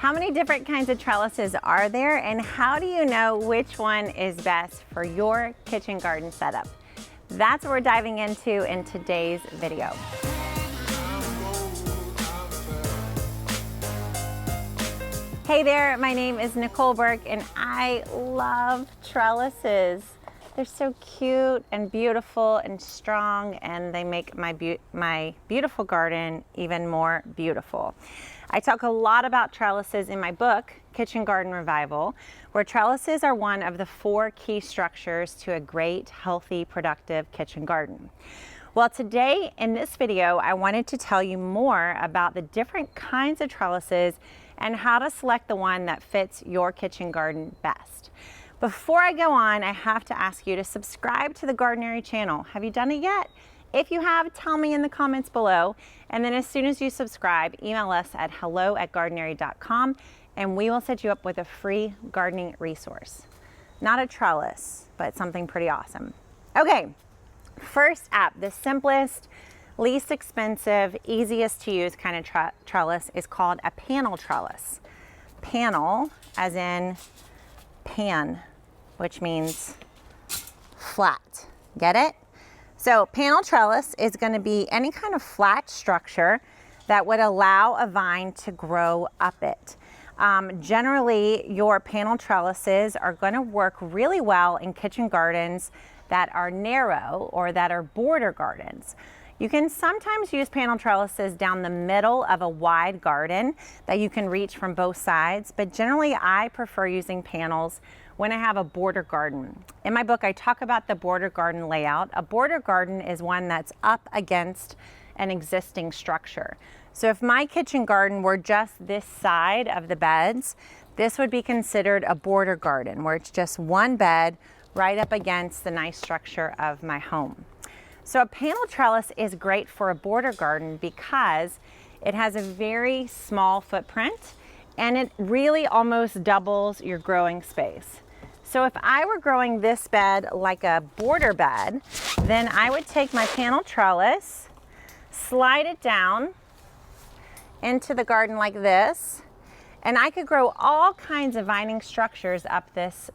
How many different kinds of trellises are there, and how do you know which one is best for your kitchen garden setup? That's what we're diving into in today's video. Hey there, my name is Nicole Burke and I love trellises. They're so cute and beautiful and strong, and they make my beautiful garden even more beautiful. I talk a lot about trellises in my book, Kitchen Garden Revival, where trellises are one of the 4 key structures to a great, healthy, productive kitchen garden. Well, today in this video, I wanted to tell you more about the different kinds of trellises and how to select the one that fits your kitchen garden best. Before I go on, I have to ask you to subscribe to the Gardenary channel. Have you done it yet? If you have, tell me in the comments below. And then as soon as you subscribe, email us at hello@gardenary.com and we will set you up with a free gardening resource. Not a trellis, but something pretty awesome. Okay, first up, the simplest, least expensive, easiest to use kind of trellis is called a panel trellis. Panel, as in pan, which means flat. Get it? So panel trellis is going to be any kind of flat structure that would allow a vine to grow up it. Generally, your panel trellises are going to work really well in kitchen gardens that are narrow or that are border gardens. You can sometimes use panel trellises down the middle of a wide garden that you can reach from both sides, but generally I prefer using panels when I have a border garden. In my book, I talk about the border garden layout. A border garden is one that's up against an existing structure. So if my kitchen garden were just this side of the beds, this would be considered a border garden, where it's just one bed right up against the nice structure of my home. So a panel trellis is great for a border garden because it has a very small footprint and it really almost doubles your growing space. So if I were growing this bed like a border bed, then I would take my panel trellis, slide it down into the garden like this, and I could grow all kinds of vining structures up this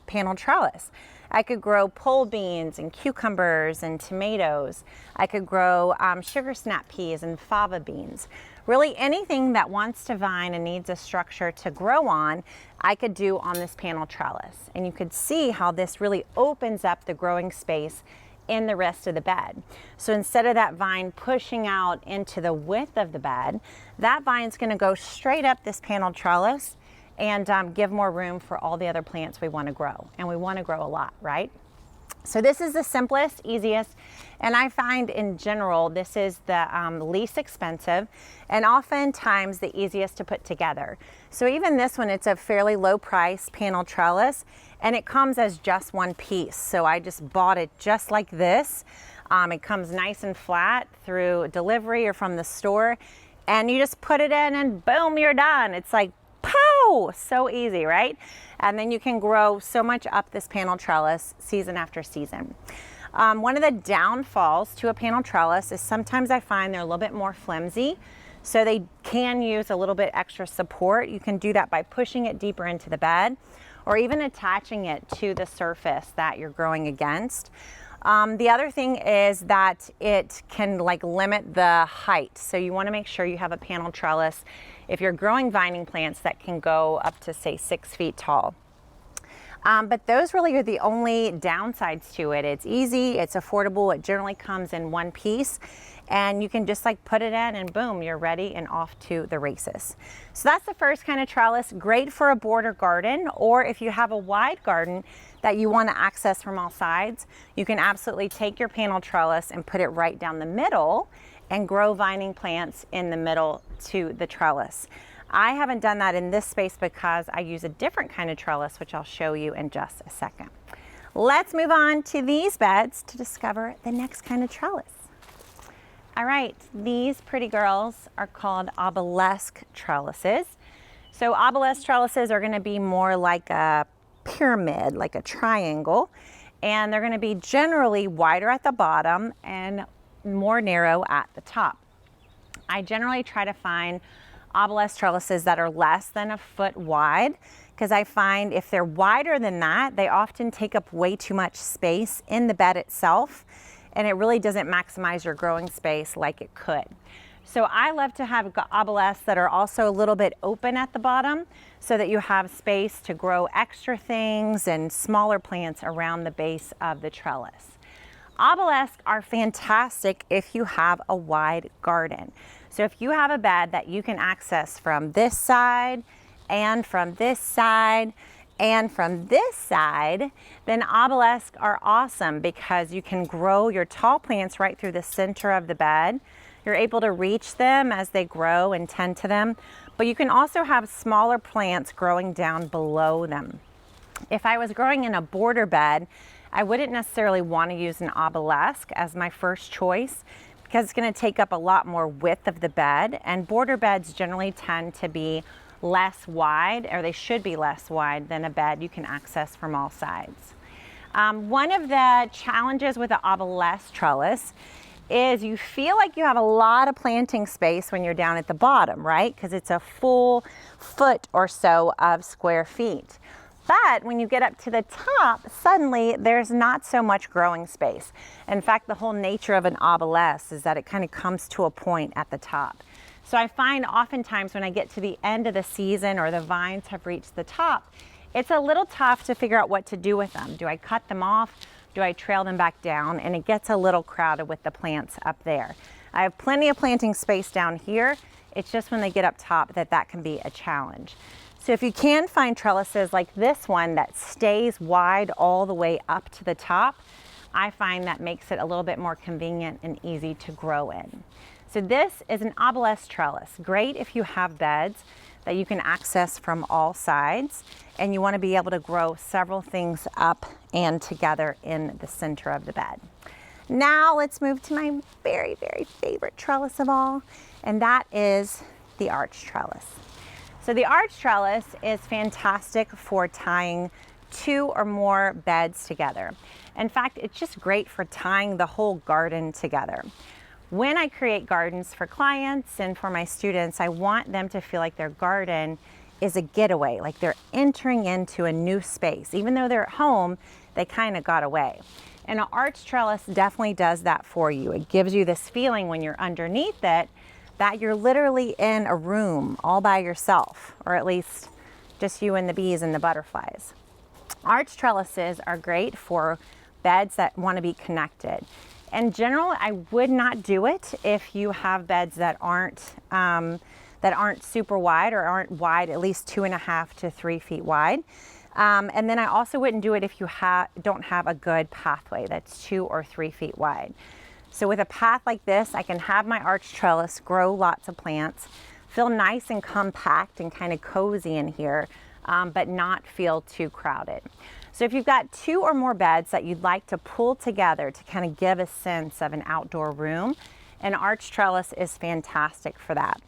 panel trellis. I could grow pole beans and cucumbers and tomatoes. I could grow sugar snap peas and fava beans. Really anything that wants to vine and needs a structure to grow on, I could do on this panel trellis. And you could see how this really opens up the growing space in the rest of the bed. So instead of that vine pushing out into the width of the bed, that vine's gonna go straight up this panel trellis and give more room for all the other plants we want to grow. And we want to grow a lot, right? So this is the simplest, easiest, and I find in general this is the least expensive and oftentimes the easiest to put together. So even this one, it's a fairly low price panel trellis and it comes as just one piece. So I just bought it just like this. It comes nice and flat through delivery or from the store, and you just put it in and boom, you're done. It's like, pow! So easy, right? And then you can grow so much up this panel trellis season after season. One of the downfalls to a panel trellis is sometimes I find they're a little bit more flimsy, so they can use a little bit extra support. You can do that by pushing it deeper into the bed or even attaching it to the surface that you're growing against. The other thing is that it can limit the height. So you want to make sure you have a panel trellis if you're growing vining plants that can go up to say 6 feet tall. But those really are the only downsides to it. It's easy, it's affordable, it generally comes in one piece, and you can just put it in and boom, you're ready and off to the races. So that's the first kind of trellis, great for a border garden, or if you have a wide garden that you want to access from all sides, you can absolutely take your panel trellis and put it right down the middle and grow vining plants in the middle to the trellis. I haven't done that in this space because I use a different kind of trellis, which I'll show you in just a second. Let's move on to these beds to discover the next kind of trellis. All right, these pretty girls are called obelisk trellises. So obelisk trellises are gonna be more like a pyramid, like a triangle, and they're gonna be generally wider at the bottom and more narrow at the top. I generally try to find obelisk trellises that are less than a foot wide, because I find if they're wider than that, they often take up way too much space in the bed itself, and it really doesn't maximize your growing space like it could. So I love to have obelisks that are also a little bit open at the bottom so that you have space to grow extra things and smaller plants around the base of the trellis. Obelisks are fantastic if you have a wide garden. So if you have a bed that you can access from this side and from this side and from this side, then obelisks are awesome because you can grow your tall plants right through the center of the bed. You're able to reach them as they grow and tend to them, but you can also have smaller plants growing down below them. If I was growing in a border bed, I wouldn't necessarily want to use an obelisk as my first choice because it's going to take up a lot more width of the bed, and border beds generally tend to be less wide, or they should be less wide than a bed you can access from all sides. One of the challenges with the obelisk trellis is you feel like you have a lot of planting space when you're down at the bottom, right? Because it's a full foot or so of square feet. But when you get up to the top, suddenly there's not so much growing space. In fact, the whole nature of an obelisk is that it kind of comes to a point at the top. So I find oftentimes when I get to the end of the season or the vines have reached the top, it's a little tough to figure out what to do with them. Do I cut them off? Do I trail them back down? And it gets a little crowded with the plants up there. I have plenty of planting space down here. It's just when they get up top that can be a challenge. So if you can find trellises like this one that stays wide all the way up to the top, I find that makes it a little bit more convenient and easy to grow in. So this is an obelisk trellis. Great if you have beds that you can access from all sides and you want to be able to grow several things up and together in the center of the bed. Now let's move to my very, very favorite trellis of all, and that is the arch trellis. So the arch trellis is fantastic for tying 2 or more beds together. In fact, it's just great for tying the whole garden together. When I create gardens for clients and for my students, I want them to feel like their garden is a getaway, like they're entering into a new space. Even though they're at home, they kind of got away. And an arch trellis definitely does that for you. It gives you this feeling when you're underneath it that you're literally in a room all by yourself, or at least just you and the bees and the butterflies. Arch trellises are great for beds that want to be connected. In general, I would not do it if you have beds that aren't super wide or aren't wide, at least 2.5 to 3 feet wide. And then I also wouldn't do it if you don't have a good pathway that's 2 or 3 feet wide. So with a path like this, I can have my arch trellis grow lots of plants, feel nice and compact and kind of cozy in here, but not feel too crowded. So if you've got 2 or more beds that you'd like to pull together to kind of give a sense of an outdoor room, an arch trellis is fantastic for that.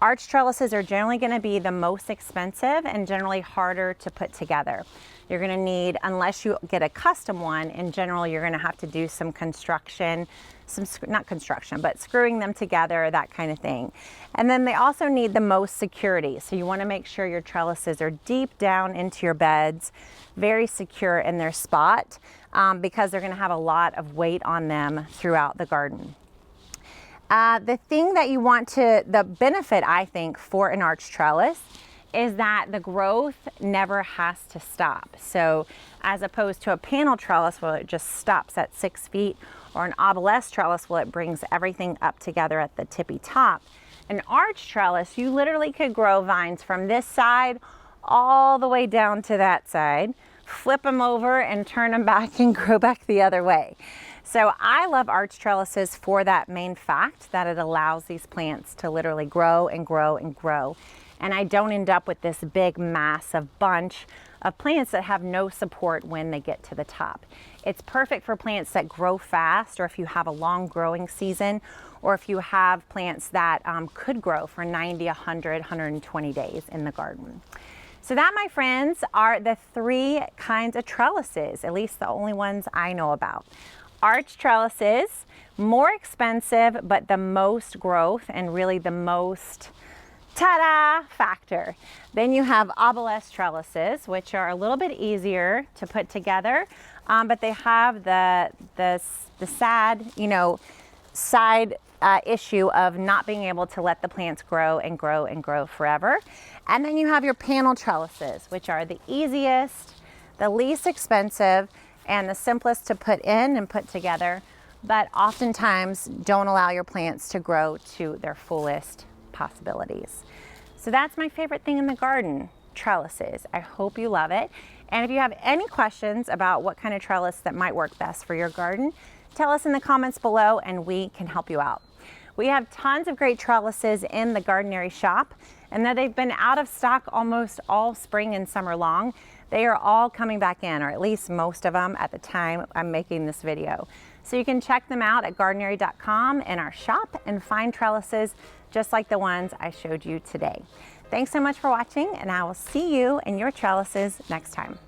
Arch trellises are generally going to be the most expensive and generally harder to put together. You're going to need, unless you get a custom one, in general you're going to have to do some construction, not construction, but screwing them together, that kind of thing. And then they also need the most security. So you want to make sure your trellises are deep down into your beds, very secure in their spot, because they're going to have a lot of weight on them throughout the garden. The thing that you want to, the benefit I think for an arch trellis is that the growth never has to stop. So as opposed to a panel trellis where it just stops at 6 feet, or an obelisk trellis where it brings everything up together at the tippy top, an arch trellis, you literally could grow vines from this side all the way down to that side, flip them over and turn them back and grow back the other way. So I love arch trellises for that main fact that it allows these plants to literally grow and grow and grow. And I don't end up with this big massive bunch of plants that have no support when they get to the top. It's perfect for plants that grow fast, or if you have a long growing season, or if you have plants that could grow for 90, 100, 120 days in the garden. So that, my friends, are the 3 kinds of trellises, at least the only ones I know about. Arch trellises, more expensive, but the most growth and really the most ta-da factor. Then you have Obelisk trellises, which are a little bit easier to put together, but they have the sad, side issue of not being able to let the plants grow and grow and grow forever. And then you have your panel trellises, which are the easiest, the least expensive, and the simplest to put in and put together, but oftentimes don't allow your plants to grow to their fullest possibilities. So that's my favorite thing in the garden, trellises. I hope you love it. And if you have any questions about what kind of trellis that might work best for your garden, tell us in the comments below and we can help you out. We have tons of great trellises in the Gardenary shop, and though they've been out of stock almost all spring and summer long, they are all coming back in, or at least most of them at the time I'm making this video. So you can check them out at gardenary.com in our shop and find trellises just like the ones I showed you today. Thanks so much for watching, and I will see you in your trellises next time.